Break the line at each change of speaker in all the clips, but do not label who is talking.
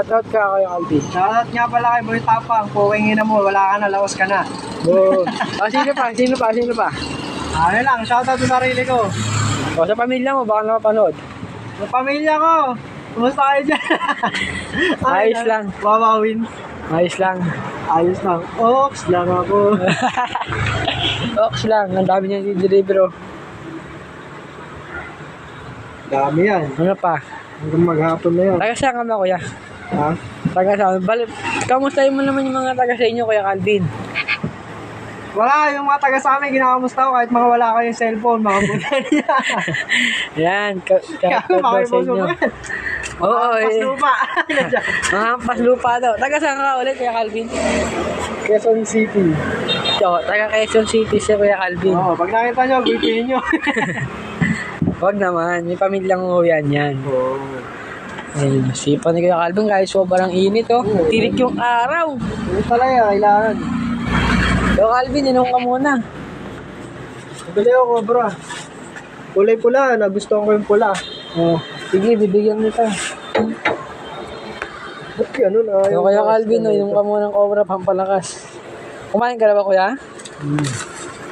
Shoutout ka kay Alvin.
Shoutout nga pala kay Boy Tapang. Puwingin na mo, wala ka na, laos ka na.
Oh. Sino pa?
Ano lang, shoutout sa sarili ko.
O sa pamilya mo, baka napapanood.
Sa pamilya ko, kumusta kayo dyan?
Ayos lang.
Wawawin.
Ayos lang.
Ayos lang. Ops lang ako.
Ox lang, ang dami niya i-deliver.
Dami yan.
Ano pa?
Hanggang maghapon na yan.
Taga saan ka ba, kuya?
Ha?
Taga saan? Kamustahin mo naman yung mga taga sa inyo, Kuya Calvin.
Wala, yung mga taga sa amin, ginakamusta ko kahit mga wala kayong cellphone, mga puta niya.
Yan,
Bakit
sa inyo. Oo,
Paslupa.
mga paslupa daw. Taga saan ka ulit, Kuya Calvin?
Quezon City.
So, taga Quezon City si Kuya Calvin.
Oo, pag nakita nyo, gulpihin nyo.
Wag naman, may pamilyang uwian yan.
Oo.
Ayun, sipa ni Kuya Calvin kahit sobrang init, oh. Tirik yung araw.
Ano talaga, kailangan.
Kuya Calvin, inom ka muna.
Nabili ako, bro. Kulay pula, nagustuhan ko yung pula.
Oh, sige, bibigyan kita.
Ba't ganun ah?
Yung Kuya Calvin, oh, inom ka muna ng Cobra, pampalakas. Kumain ka na ba, Kuya?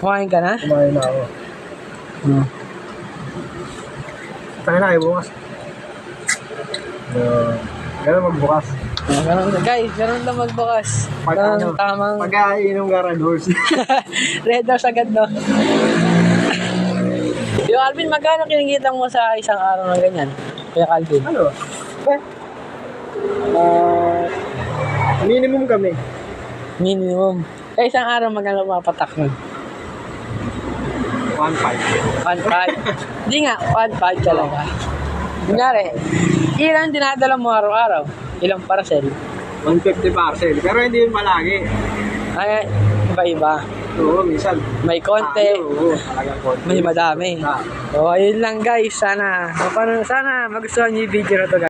Kumain ka na?
Kumain na ako. Tayo na, bukas. Ganun magbukas.
Guys, ganun lang magbukas. Ganun tamang
Pag-ainom ka Red Horse.
Red Horse agad, no? Yung Calvin, magkano kinikita mo sa isang araw na ganyan? Kuya Calvin?
Ano? Minimum kami.
Minimum. Sa isang araw, magkano mapatak nun?
1.5.
1.5. Hindi nga, 1.5 talaga. Kunyari, ilan dinadala mo araw-araw? Ilang parcel?
150 parcel. Pero hindi yun malagi.
Ay, iba-iba.
Oo, minsan.
May konti,
Oo, talagang konti.
may madami. So, ayun lang guys. Sana magustuhan niyo yung video na to, guys.